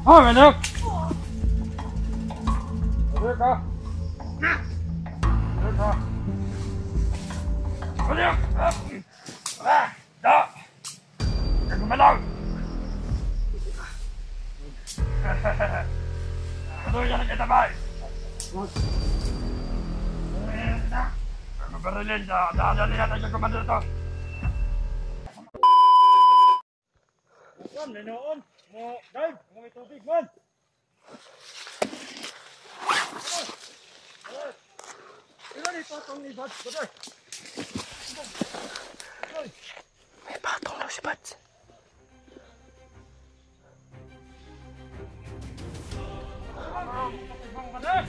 Thôi mày được. Được không? Được không? Được. Đó. Đừng có đâu. Tôi cho kita bay. Berilin dah lihat aja komander tu. Om, Nino Om, mau dive, mau tubig man. Ilan ipatong ni Bats, brother? May patong daw si Bats.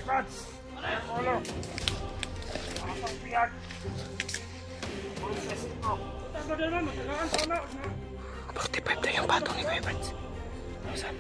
Bats, follow. Ang piyag. Tanda din naman, matagaan sa una. 45 na yung patong ni Kuya Bats. Saan?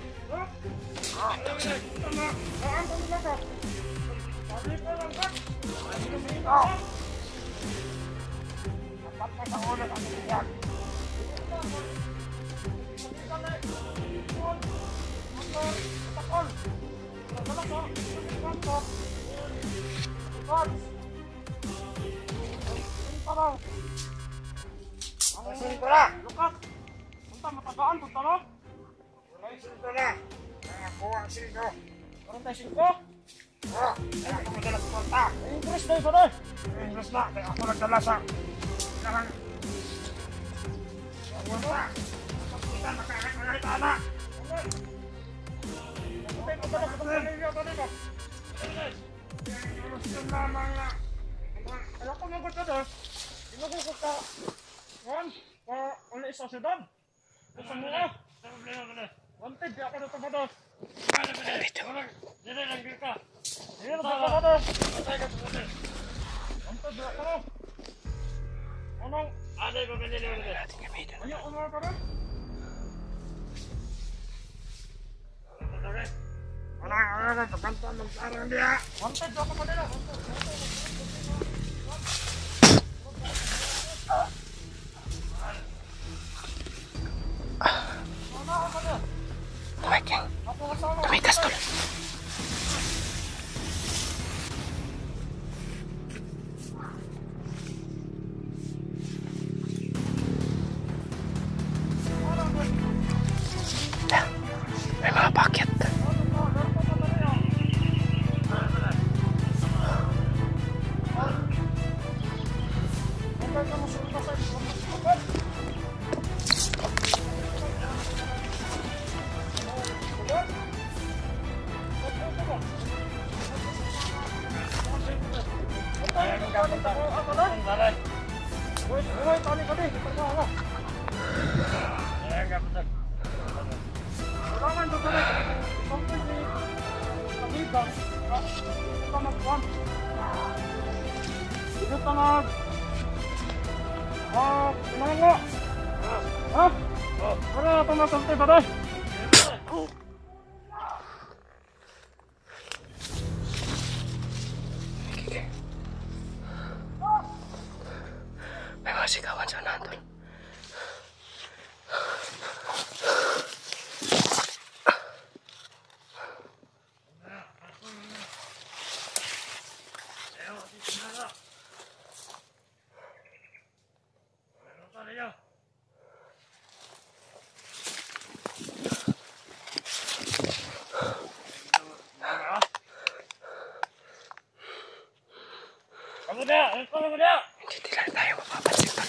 Matagaan, punta na. Wala yung sildo na. Nakakuha ang sildo. Karoon tayo sildo? Oo. Kaya ako madala sa kwarta. English na yun, English na. Kaya ako nagdala sa kailangan. Kwarta. Kapitan, makakakita na. Okay, magdala sa kwarta ninyo. Gusto naman na. Kaya ko nagod ka doon. Inagugod ka. Juan, uli sa syudad. Gusto mo ka? Wanted, di ako natabados. Dili lang ka. Dili lang natabados. Wanted, di ako. Anong? Ano yung pabili nila? Ano yung umara ka rin? Ano? Pagkanta ng sarang diya. Wanted, di ako pa nila. Tumiking. Tumikas tol. May mga paket. May mga sigawan sa nandun. Hindi nila tayo mapapansin pa.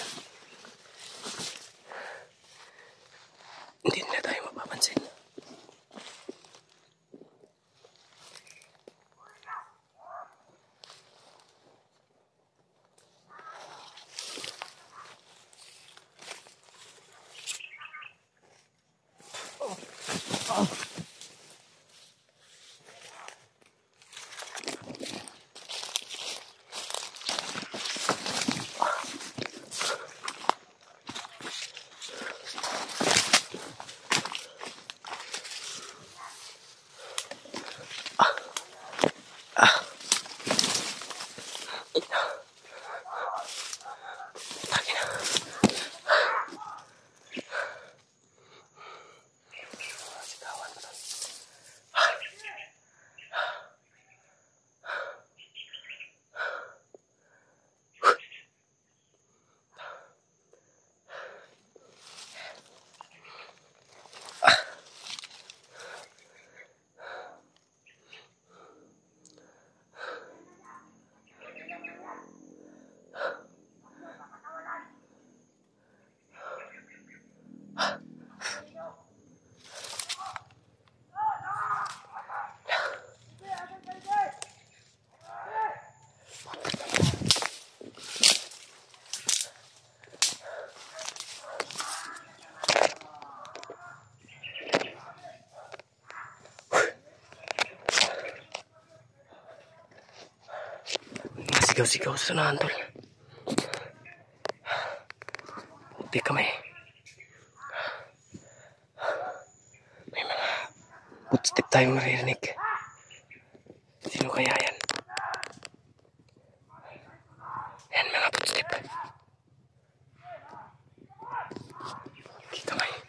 Hindi nila tayo mapapansin. Sigaw-sigaw sa unahan, tol. Puti kami. May mga footstep tayong maririnig. Sino kaya yan? Yan, mga footstep. Kita kami.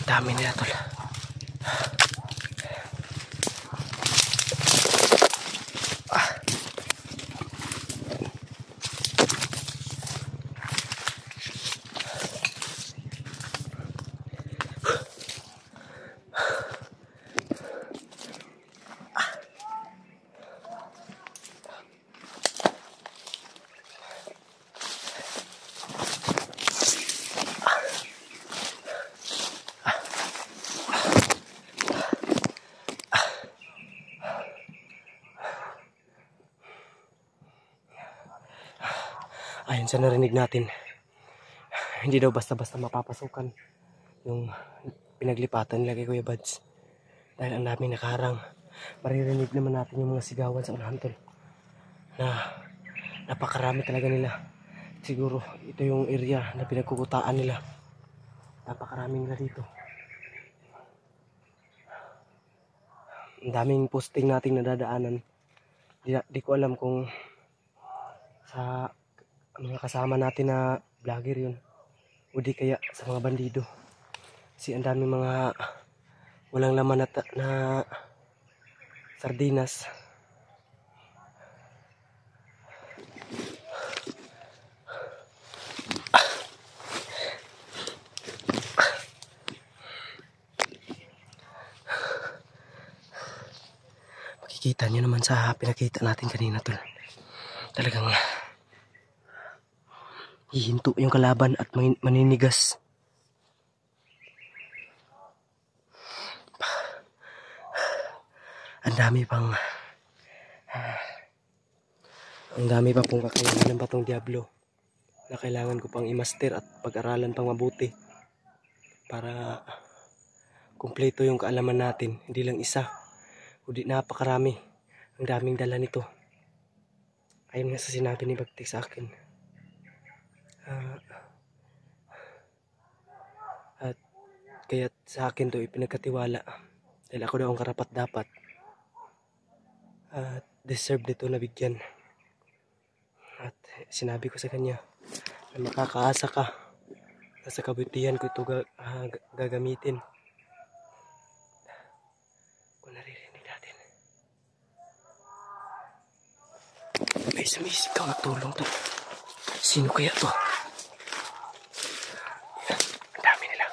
Dami nila, tol. Ayun sa narinig natin, hindi daw basta-basta mapapasukan yung pinaglipatan nila kay Kuya Buds. Dahil ang daming nakaharang. Maririnig naman natin yung mga sigawan sa unahan, tol. Na napakarami talaga nila. Siguro ito yung area na pinagkukutaan nila. Napakarami nila dito. Ang daming posting nating nadadaanan. Di ko alam kung sa mga kasama natin na vlogger yun o di kaya sa mga bandido. Kasi ang daming mga walang laman na sardinas. Makikita nyo naman sa pinakita natin kanina, tol. Talagang hihinto yung kalaban at maninigas. Ang dami pa pong kakayahan ng Batong Diablo na kailangan ko pang i-master at pag-aralan pang mabuti para kumpleto yung kaalaman natin. Hindi lang isa, kundi napakarami. Ang daming dala nito. Ayun nga sa sinabi ni Bagtik sa akin. At kaya sa akin to ipinagkatiwala dahil ako daw ang karapat dapat at deserve dito na bigyan. At sinabi ko sa kanya na makakaasa ka na sa kabutihan ko ito gagamitin. Kung naririnig natin, may sumisigaw na tulong to. Sino kaya to? Ang dami nila.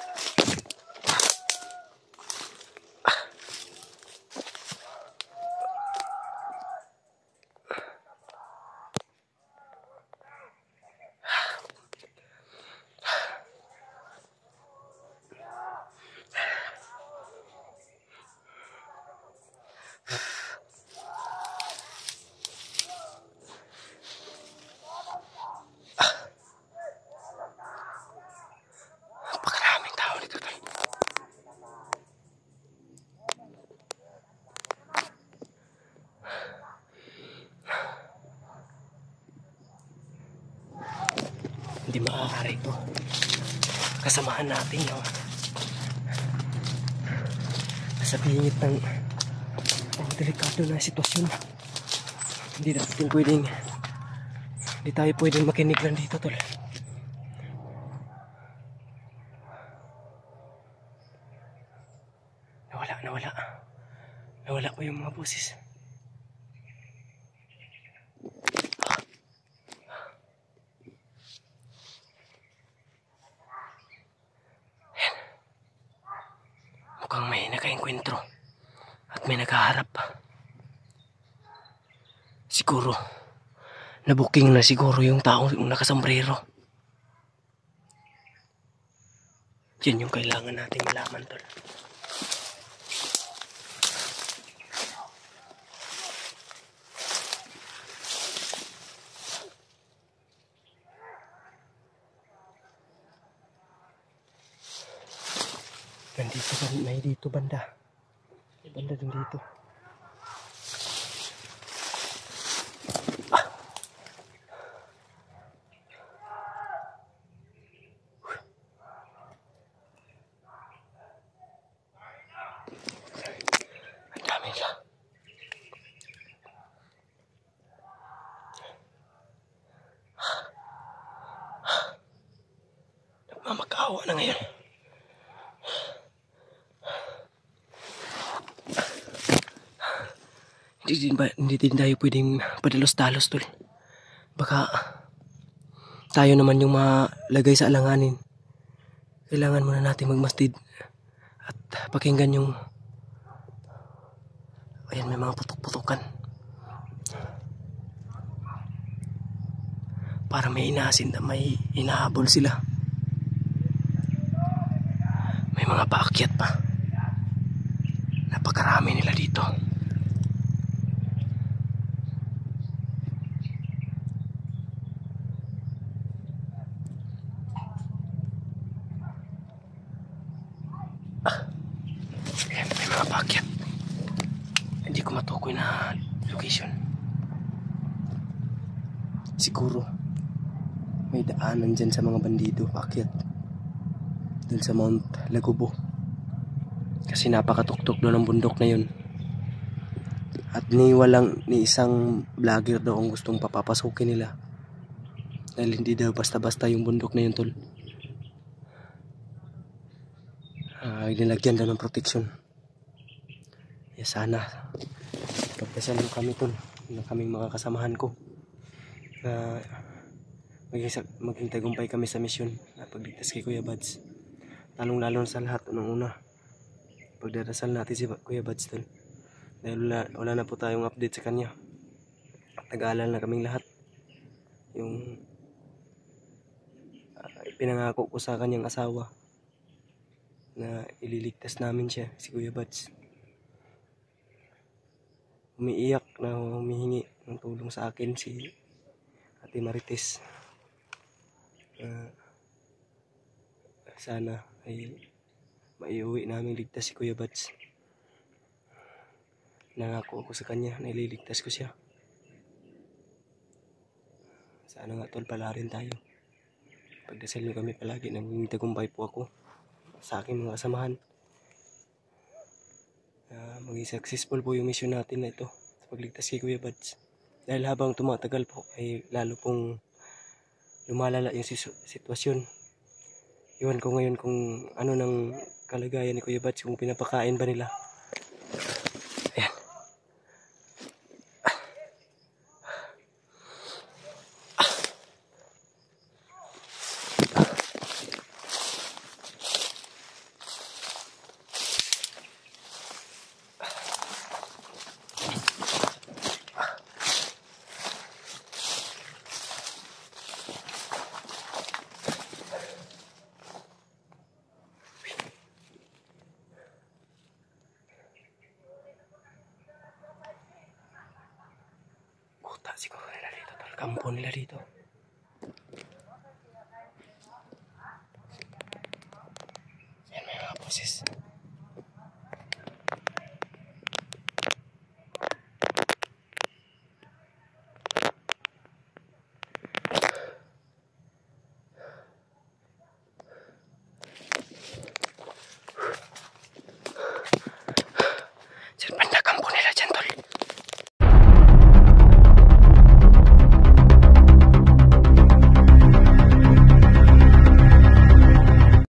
Hindi maaari ito. Kasamahan natin yung nasa bingit ng delikado na sitwasyon. Hindi tayo pwedeng makinig lang dito, tol. Nawala po yung mga boses. Mukhang may nakaengkwentro at may nakaharap. Siguro nabuking na siguro yung taong nakasombrero. Yan yung kailangan natin malaman, tol. Nandito ba? May dito banda. Banda dun dito. Ang dami nila. Nagmamakaawa na ngayon. Hindi din tayo pwedeng padalos-dalos, tol. Baka tayo naman yung malagay sa alanganin. Kailangan muna natin magmastid at pakinggan yung ayan, may mga putok-putokan para may inasin na may inahabol sila. May mga paakyat pa. Napakarami nila dito. Ayan, may mga paakyat. Hindi ko matukoy na location. Siguro may daanan dyan sa mga bandido paakyat dun sa Mount Lagubo. Kasi napakatuktok doon ang bundok na yun. At ni isang vlogger daw ang gustong papapasukin nila. Dahil hindi daw basta-basta yung bundok na yun, tol. Nilagyan daw ng protection. Ya sana pagdasal mo kami, tol, na kaming mga kasamahan ko na maging tagumpay kami sa misyon na pagligtas kay Kuya Buds. Lalong-lalo sa lahat, unang-una pagdadasal natin si Kuya Buds, tol. Dahil wala na po tayong update sa kanya. Nag-aalala na kaming lahat. Yung pinangako ko sa kanyang asawa na ililigtas namin siya, si Kuya Buds. Umiiyak na humihingi ng tulong sa akin si Ate Marites. Sana ay maiuwi namin ligtas si Kuya Buds. Nangako ako sa kanya na ililigtas ko siya. Sana nga, tol, pala rin tayo. Pagdasal nyo kami palagi, naging tagumpay po ako sa aking mga kasamahan. Maging successful po yung mission natin na ito sa pagligtas kay Kuya Buds. Dahil habang tumatagal po ay lalo pong lumalala yung sitwasyon. Iwan ko ngayon kung ano ng kalagayan ni Kuya Buds, kung pinapakain ba nila. Ayan. Kuta siguro nila dito, tol. Kampo nila dito. Yan, may mga boses.